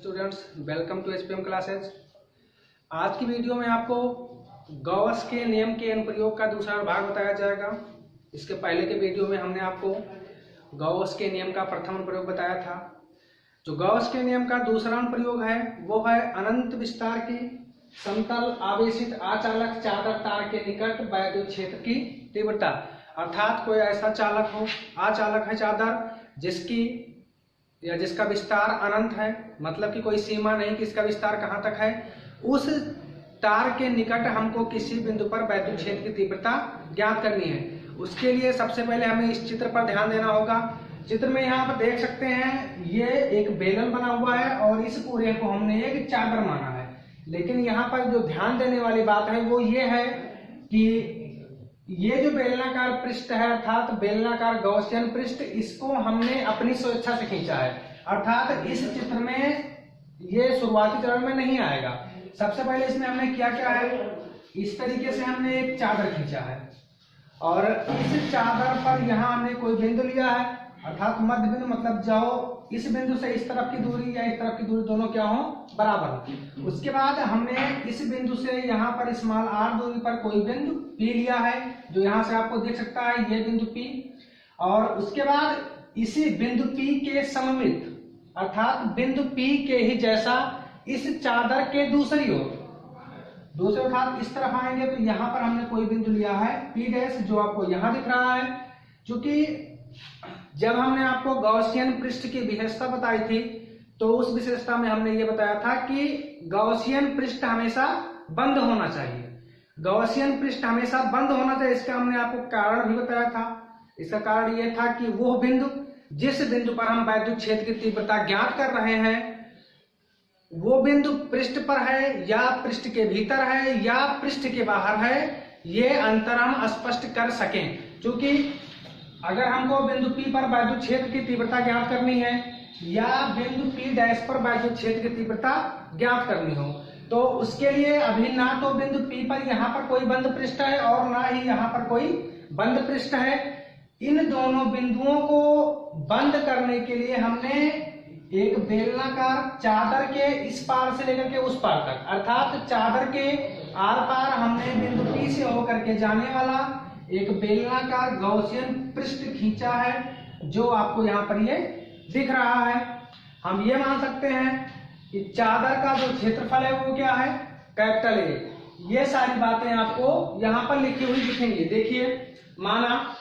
Students, welcome to SPM classes. आज की video में आपको गॉस के नियम के अनुप्रयोग का दूसरा भाग बताया जाएगा। इसके पहले के वीडियो में हमने आपको गॉस के नियम का प्रथम अनुप्रयोग बताया था। जो गॉस के नियम का दूसरा अनुप्रयोग है वो है अनंत विस्तार की समतल आवेशित अचालक चादर तार के निकट वैद्युत क्षेत्र की तीव्रता, अर्थात कोई ऐसा चालक हो, अचालक है चादर जिसका विस्तार अनंत है, मतलब कि कोई सीमा नहीं कि इसका विस्तार कहाँ तक है। उस तार के निकट हमको किसी बिंदु पर वैद्युत क्षेत्र की तीव्रता ज्ञात करनी है। उसके लिए सबसे पहले हमें इस चित्र पर ध्यान देना होगा। चित्र में यहाँ पर देख सकते हैं ये एक बेलन बना हुआ है और इस पूरे को हमने एक चादर माना है। लेकिन यहाँ पर जो ध्यान देने वाली बात है वो ये है कि ये जो बेलनाकार पृष्ठ है अर्थात बेलनाकार गॉसियन पृष्ठ, इसको हमने अपनी स्वेच्छा से खींचा है, अर्थात इस चित्र में ये शुरुआती चरण में नहीं आएगा। सबसे पहले इसमें हमने क्या है, इस तरीके से हमने एक चादर खींचा है और इस चादर पर यहाँ हमने कोई बिंदु लिया है, अर्थात मध्य बिंदु, मतलब जाओ इस बिंदु से इस तरफ की दूरी या इस तरफ की दूरी दोनों क्या हो, बराबर हो। उसके बाद हमने इस बिंदु से यहाँ पर स्मॉल r दूरी पर कोई बिंदु P लिया है, जो यहाँ से आपको दिख सकता है ये बिंदु P। और उसके बाद इसी बिंदु P के सममित, अर्थात बिंदु P के ही जैसा इस चादर के दूसरे अर्थात इस तरफ आएंगे तो यहाँ पर हमने कोई बिंदु लिया है P डैश, जो आपको यहाँ दिख रहा है। क्योंकि जब हमने आपको गॉसियन पृष्ठ की विशेषता बताई थी तो उस विशेषता में हमने ये बताया था कि गॉसियन पृष्ठ हमेशा बंद होना चाहिए। गॉसियन पृष्ठ हमेशा बंद होना चाहिए, इसका हमने आपको कारण भी बताया था। इसका कारण ये था कि वो बिंदु जिस बिंदु पर हम वैद्युत क्षेत्र की तीव्रता ज्ञात कर रहे हैं वो बिंदु पृष्ठ पर है या पृष्ठ के भीतर है या पृष्ठ के बाहर है, ये अंतर हम स्पष्ट कर सकें। क्योंकि अगर हमको बिंदु P पर वैद्युत क्षेत्र की तीव्रता ज्ञात करनी है या बिंदु P डैश पर वैद्युत क्षेत्र की तीव्रता ज्ञात करनी हो तो उसके लिए अभी ना तो बिंदु P पर यहाँ पर कोई बंद पृष्ठ है और ना ही यहाँ पर कोई बंद पृष्ठ है। इन दोनों बिंदुओं को बंद करने के लिए हमने एक बेलनाकार चादर के इस पार से लेकर के उस पार तक, अर्थात चादर के आर पार हमने बिंदु P से होकर के जाने वाला एक बेलनाकार गॉसियन पृष्ठ खींचा है, जो आपको यहाँ पर ये दिख रहा है। हम ये मान सकते हैं कि चादर का जो क्षेत्रफल है वो क्या है, कैपिटल A। ये सारी बातें आपको यहाँ पर लिखी हुई दिखेंगी। देखिए, माना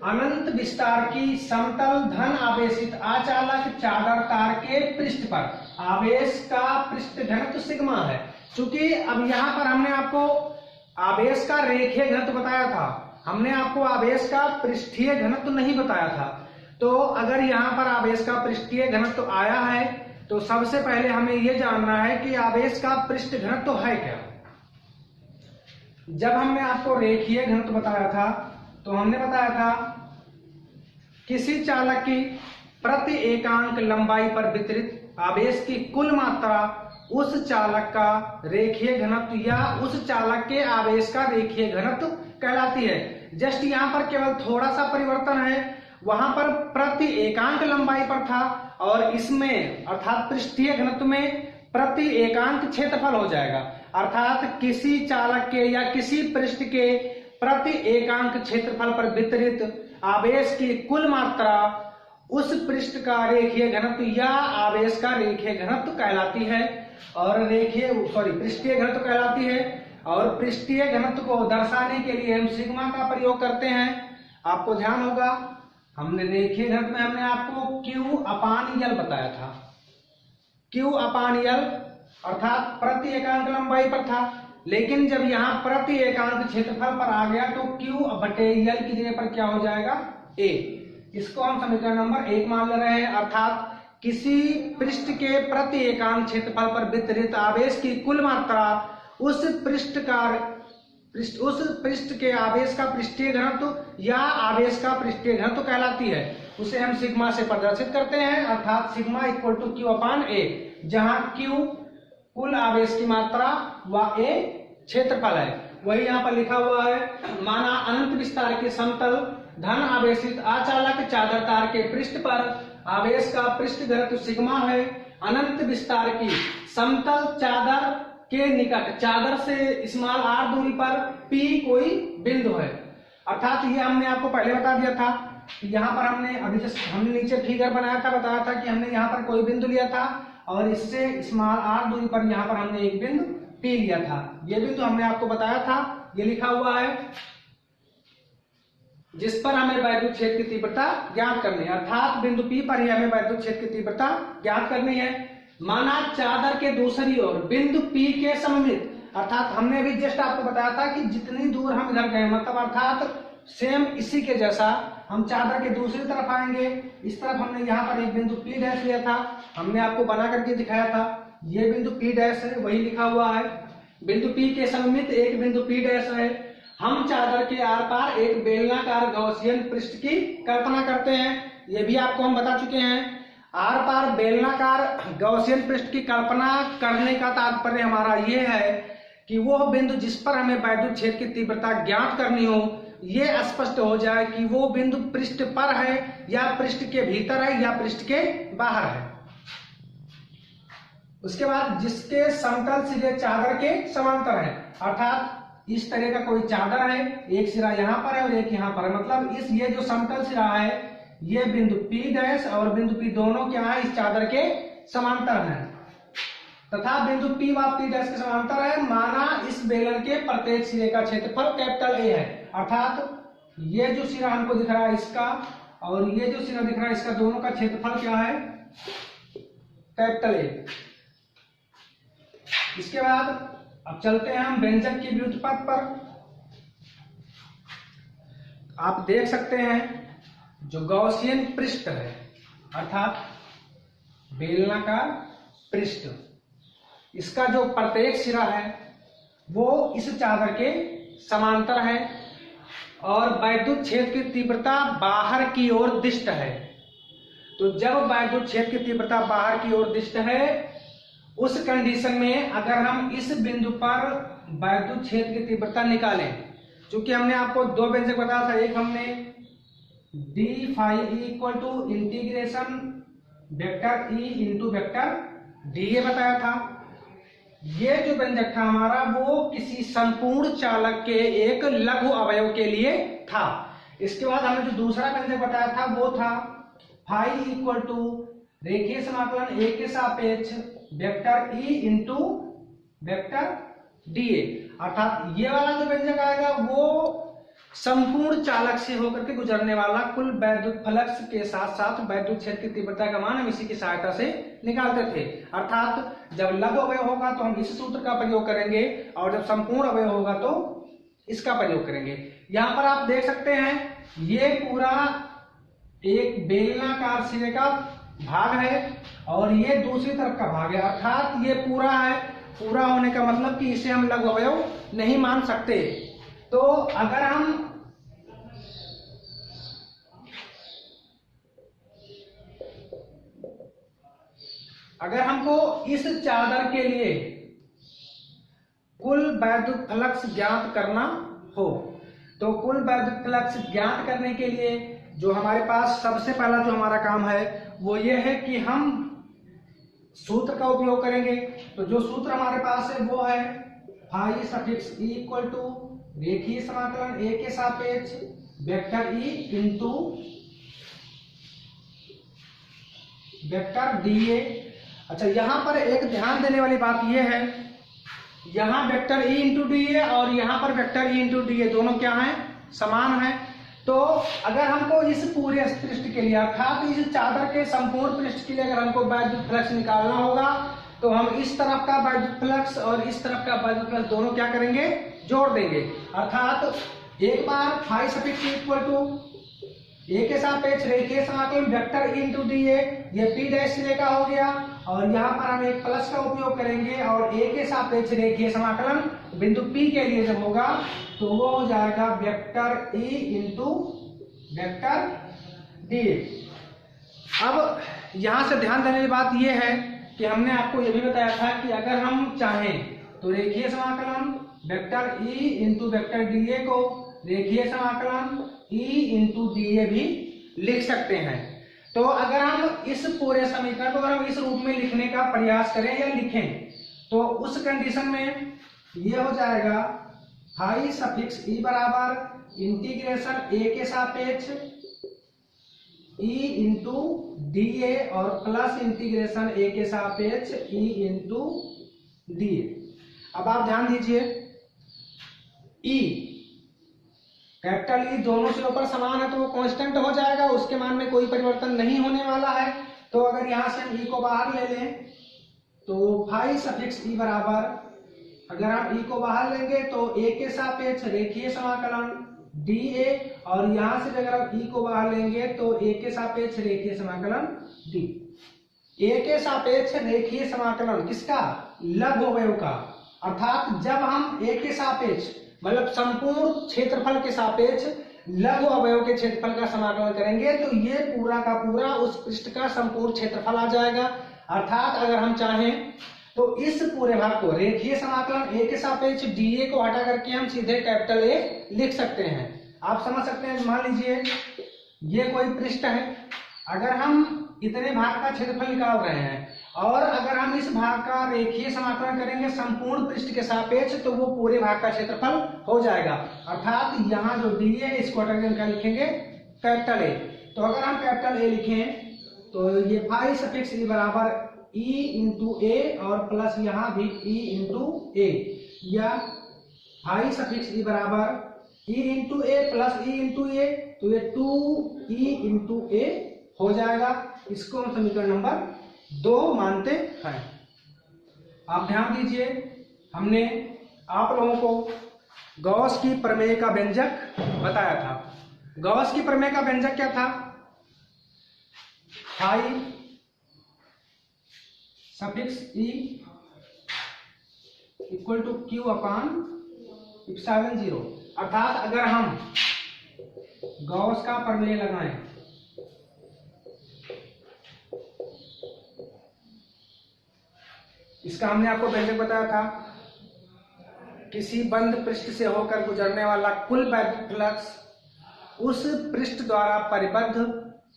अनंत विस्तार की समतल धन आवेशित अचालक चादर तार के पृष्ठ पर आवेश का पृष्ठ घनत्व सिग्मा है। क्योंकि अब यहाँ पर हमने आपको आवेश का रेखीय घनत्व बताया था, हमने आपको आवेश का पृष्ठीय घनत्व नहीं बताया था। तो अगर यहाँ पर आवेश का पृष्ठीय घनत्व आया है तो सबसे पहले हमें यह जानना है कि आवेश का पृष्ठ घनत्व है क्या। जब हमने आपको रेखीय घनत्व बताया था तो हमने बताया था किसी चालक की प्रति एकांक लंबाई पर वितरित आवेश की कुल मात्रा उस चालक का रेखीय घनत्व या उस चालक के आवेश का रेखीय घनत्व कहलाती है। जस्ट यहाँ पर केवल थोड़ा सा परिवर्तन है, वहां पर प्रति एकांक लंबाई पर था और इसमें अर्थात पृष्ठीय घनत्व में प्रति एकांक क्षेत्रफल हो जाएगा, अर्थात किसी चालक के या किसी पृष्ठ के प्रति एकांक क्षेत्रफल पर वितरित आवेश की कुल मात्रा उस पृष्ठ का रेखीय घनत्व या आवेश का रेखीय घनत्व कहलाती है और पृष्ठीय घनत्व कहलाती है। और पृष्ठीय घनत्व को दर्शाने के लिए हम सिग्मा का प्रयोग करते हैं। आपको ध्यान होगा हमने रेखीय घनत्व में हमने आपको Q/L बताया था। Q/L अर्थात प्रति एकांक लंबाई पर था, लेकिन जब यहाँ प्रति एकांक क्षेत्रफल पर आ गया तो Q/L की जगह पर क्या हो जाएगा, A। इसको हम समीकरण नंबर 1 मान ले रहे हैं, अर्थात किसी पृष्ठ के प्रति एकांक क्षेत्रफल पर वितरित आवेश की कुल मात्रा उस पृष्ठ के आवेश का पृष्ठीय घनत्व या आवेश का पृष्ठीय घनत्व कहलाती है। उसे हम सिग्मा से प्रदर्शित करते हैं, अर्थात सिग्मा इक्वल टू Q/A, जहां Q कुल आवेश की मात्रा व A क्षेत्रफल है। वही यहाँ पर लिखा हुआ है, माना अनंत विस्तार के समतल धन आवेशित अचालक चादर तार के पृष्ठ पर आवेश का पृष्ठ घनत्व सिग्मा है अनंत विस्तार की समतल चादर के निकट, चादर से स्मॉल r दूरी पर P कोई बिंदु है। अर्थात ये हमने आपको पहले बता दिया था कि यहाँ पर हमने नीचे फिगर बनाया था, बताया था कि हमने यहाँ पर कोई बिंदु लिया था और इससे स्मॉल r दूरी पर यहाँ पर हमने एक बिंदु P लिया था। ये बिंदु हमने आपको बताया था, ये लिखा हुआ है, जिस पर हमें वैद्युत क्षेत्र की तीव्रता ज्ञात करनी है। अर्थात बिंदु P पर ही हमें वैद्युत क्षेत्र की तीव्रता ज्ञात करनी है। माना चादर के दूसरी ओर बिंदु P के सममित, अर्थात हमने अभी जस्ट आपको बताया था कि जितनी दूर हम इधर गए, मतलब अर्थात सेम इसी के जैसा हम चादर के दूसरी तरफ आएंगे। इस तरफ हमने यहाँ पर एक बिंदु P डैश लिया था, हमने आपको बना करके दिखाया था। ये बिंदु P डैश है, वही लिखा हुआ है। बिंदु P के सममित एक बिंदु P डैश है। हम चादर के आर पार एक बेलनाकार गॉसियन पृष्ठ की कल्पना करते हैं। ये भी आपको हम बता चुके हैं। आर पार बेलनाकार गॉसियन पृष्ठ की कल्पना करने का तात्पर्य हमारा ये है कि वो बिंदु जिस पर हमें वैद्युत क्षेत्र की तीव्रता ज्ञात करनी हो, ये स्पष्ट हो जाए कि वो बिंदु पृष्ठ पर है या पृष्ठ के भीतर है या पृष्ठ के बाहर है। उसके बाद जिसके समतल सिरे चादर के समांतर है, अर्थात इस तरह का कोई चादर है, एक सिरा यहाँ पर है और एक यहाँ पर है, मतलब ये जो समतल सिरा है ये बिंदु P डैश और बिंदु P दोनों क्या है, इस चादर के समांतर हैं तथा बिंदु P व P डैश के समांतर है। माना इस बेलन के प्रत्येक सिरे का क्षेत्रफल कैपिटल A है, अर्थात ये जो सिरा हमको दिख रहा है इसका और ये जो सिरा दिख रहा है इसका, दोनों का क्षेत्रफल क्या है, कैपिटल A। इसके बाद अब चलते हैं हम व्यंजक की व्युत्पत्ति पर। आप देख सकते हैं जो गॉसियन पृष्ठ है, अर्थात बेलनाकार पृष्ठ, इसका जो प्रत्येक सिरा है वो इस चादर के समांतर है और वैद्युत क्षेत्र की तीव्रता बाहर की ओर दिष्ट है। तो जब वैद्युत क्षेत्र की तीव्रता बाहर की ओर दिष्ट है, उस कंडीशन में अगर हम इस बिंदु पर वैद्युत क्षेत्र की तीव्रता निकालें, क्योंकि हमने आपको दो व्यंजक बताया था, एक हमने d phi equal to integration vector E into vector dA बताया था। ये जो व्यंजक था हमारा वो किसी संपूर्ण चालक के एक लघु अवयव के लिए था। इसके बाद हमने जो दूसरा व्यंजक बताया था वो था phi इक्वल टू रेखीय समाकलन A के सापेक्ष vector E into vector dA, अर्थात ये वाला जो व्यंजक आएगा वो संपूर्ण चालक से होकर के गुजरने वाला कुल वैद्युत फ्लक्स के साथ साथ वैद्युत क्षेत्र की तीव्रता का मान हम इसी की सहायता से निकालते थे। अर्थात जब लघु अवयव होगा तो हम इस सूत्र का प्रयोग करेंगे और जब संपूर्ण अवयव होगा तो इसका प्रयोग करेंगे। यहाँ पर आप देख सकते हैं ये पूरा एक बेलनाकार सिरे का भाग है और ये दूसरी तरफ का भाग है, अर्थात ये पूरा है। पूरा होने का मतलब कि इसे हम लघु अवयव नहीं मान सकते। तो अगर हमको इस चादर के लिए कुल वैद्युत फ्लक्स ज्ञात करना हो, तो कुल वैद्युत फ्लक्स ज्ञात करने के लिए जो हमारे पास सबसे पहला जो हमारा काम है वो ये है कि हम सूत्र का उपयोग करेंगे। तो जो सूत्र हमारे पास है वो है phi suffix E equal to रेखीय समाकलन A के सापेक्ष vector E into vector dA। अच्छा, यहाँ पर एक ध्यान देने वाली बात यह है, यहाँ वेक्टर E इंटू dA और यहाँ पर वेक्टर E इंटू dA दोनों क्या है, समान है। तो अगर हमको इस पूरे पृष्ठ के लिए अर्थात इस चादर के संपूर्ण पृष्ठ के लिए अगर हमको वैद्युत फ्लक्स निकालना होगा तो हम इस तरफ का वैद्युत फ्लक्स और इस तरफ का वैद्युत फ्लक्स दोनों क्या करेंगे, जोड़ देंगे। अर्थात एक बार phi suffix equal to A के सापेक्ष रेखीय समाकलन वेक्टर E इंटू dA, ये P डैश सिरे का हो गया और यहाँ पर हम एक प्लस का उपयोग करेंगे और A के सापेक्ष रेखीय समाकलन बिंदु P के लिए जब होगा तो वो हो जाएगा vector E into vector dA। अब यहाँ से ध्यान देने की बात यह है कि हमने आपको यह भी बताया था कि अगर हम चाहें तो रेखीय समाकलन vector E into vector dA को रेखीय समाकलन E इंटू dA भी लिख सकते हैं। तो अगर हम इस पूरे समीकरण को अगर हम इस रूप में लिखने का प्रयास करें या लिखें तो उस कंडीशन में ये हो जाएगा फाई सफिक्स ई बराबर इंटीग्रेशन ए के सापेक्ष ई इंटू डी ए और प्लस इंटीग्रेशन ए के सापेक्ष ई इंटू डी ए। अब आप ध्यान दीजिए, ई कैपिटल ई दोनों से ऊपर समान है तो वो कांस्टेंट हो जाएगा, उसके मान में कोई परिवर्तन नहीं होने वाला है। तो अगर यहां से हम ई को बाहर ले लें तो फाई सफिक्स ई बराबर, अगर आप ई को बाहर लेंगे तो ए के सापेक्ष रेखीय समाकलन डी ए, और यहां से अगर आप ई को बाहर लेंगे तो ए के सापेक्ष रेखीय समाकलन डी। ए के सापेक्ष रेखीय समाकलन किसका? लघु अवयव का। अर्थात जब हम ए के सापेक्ष मतलब संपूर्ण क्षेत्रफल के सापेक्ष लघु अवयव के क्षेत्रफल का समाकलन करेंगे तो ये पूरा का पूरा उस पृष्ठ का संपूर्ण क्षेत्रफल आ जाएगा। अर्थात अगर हम चाहें तो इस पूरे भाग को रेखीय समाकलन ए के सापेक्ष डीए को हटा करके हम सीधे कैपिटल ए लिख सकते हैं। आप समझ सकते हैं, मान लीजिए ये कोई पृष्ठ है, अगर हम इतने भाग का क्षेत्रफल निकाल रहे हैं और अगर हम इस भाग का रेखीय समाकलन करेंगे संपूर्ण पृष्ठ के सापेक्ष तो वो पूरे भाग का क्षेत्रफल हो जाएगा। अर्थात यहाँ जो डी है इसको हटा के क्या लिखेंगे? Capital A. तो अगर हम कैपिटल ए लिखें तो ये फाई सफिक्स ई बराबर ई इंटू ए और प्लस यहाँ भी ई इंटू ए, या फाई सफिक्स ई बराबर ई इंटू ए प्लस ई इंटू ए, तो ये 2 ई इंटू ए हो जाएगा। इसको हम समीकरण नंबर 2 मानते हैं। आप ध्यान दीजिए, हमने आप लोगों को गॉस की प्रमेय का व्यंजक बताया था। गॉस की प्रमेय का व्यंजक क्या था? Phi suffix E equal to Q upon epsilon 0। अर्थात अगर हम गॉस का प्रमेय लगाएं इसका हमने आपको व्यंजक बताया था, किसी बंद पृष्ठ से होकर गुजरने वाला कुल वैद्युत फ्लक्स उस पृष्ठ द्वारा परिबद्ध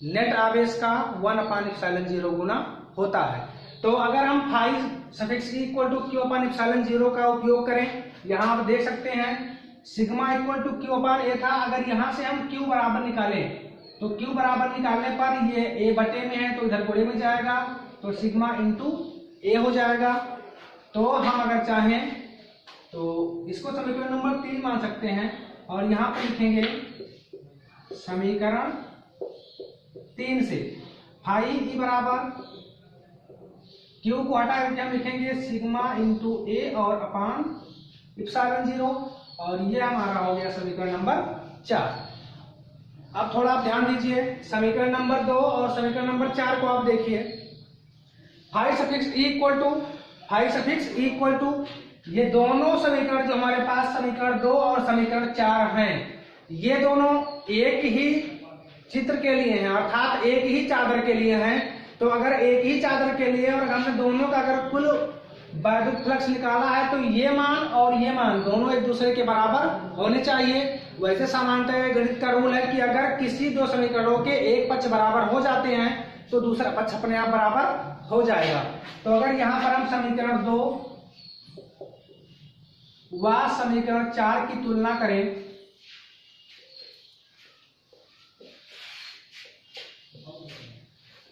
नेट आवेश का 1/ε0 गुना होता है। तो अगर हम phi suffix E equal to Q upon epsilon 0 का उपयोग करें, यहाँ आप देख सकते हैं sigma equal to Q upon A था। अगर यहाँ से हम क्यू बराबर निकालें तो क्यू बराबर निकालने पर ये ए बटे में है तो इधर गुणे में जाएगा, तो सिग्मा इंटू ए हो जाएगा। तो हम अगर चाहें तो इसको समीकरण नंबर 3 मान सकते हैं और यहाँ पर लिखेंगे समीकरण 3 से फाई ई बराबर क्यू को हटा करके हम लिखेंगे सिग्मा इंटू ए और अपान इप्सिलॉन 0, और ये हमारा हो गया समीकरण नंबर 4। अब थोड़ा आप ध्यान दीजिए, समीकरण नंबर 2 और समीकरण नंबर 4 को आप देखिए। Phi suffix E equal to ये दोनों समीकरण जो हमारे पास समीकरण 2 और समीकरण 4 हैं, ये दोनों एक ही चित्र के लिए हैं, अर्थात एक ही चादर के लिए हैं। तो अगर एक ही चादर के लिए और हमने दोनों का अगर कुल वैद्युत फ्लक्स निकाला है तो ये मान और ये मान दोनों एक दूसरे के बराबर होने चाहिए। वैसे सामान्यतः गणित का रूल है कि अगर किसी दो समीकरणों के एक पक्ष बराबर हो जाते हैं तो दूसरा पक्ष अपने आप बराबर हो जाएगा। तो अगर यहाँ पर हम समीकरण 2 व समीकरण 4 की तुलना करें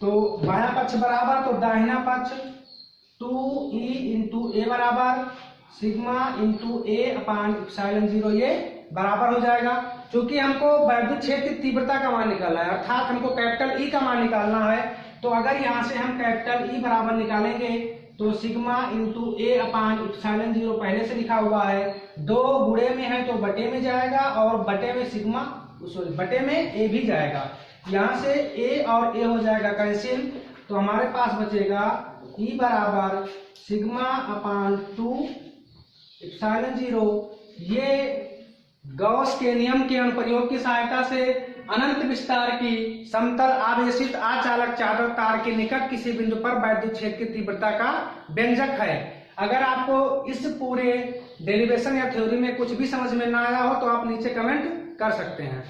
तो बायां पक्ष बराबर, तो दाहिना पक्ष 2e इंटू ए बराबर सिग्मा इंटू ए अपान इप्सिलॉन 0 ये बराबर हो जाएगा। क्योंकि हमको वैद्युत क्षेत्र की तीव्रता का मान निकालना है, अर्थात हमको कैपिटल ई का मान निकालना है। तो अगर यहाँ से हम कैपिटल ई बराबर निकालेंगे तो सिग्मा इंटू ए अपान इप्सिलॉन 0 पहले से लिखा हुआ है, 2 गुणे में है तो बटे में जाएगा और बटे में सिग्मा सॉरी बटे में ए भी जाएगा। यहाँ से ए और ए हो जाएगा कैंसिल, तो हमारे पास बचेगा ई बराबर सिग्मा अपान 2 इप्सिलॉन 0। ये गॉस के नियम के अनुप्रयोग की सहायता से अनंत विस्तार की समतल आवेशित अचालक चादर तार के निकट किसी बिंदु पर वैद्युत क्षेत्र की तीव्रता का व्यंजक है। अगर आपको इस पूरे डेरिवेशन या थ्योरी में कुछ भी समझ में ना आया हो तो आप नीचे कमेंट कर सकते हैं।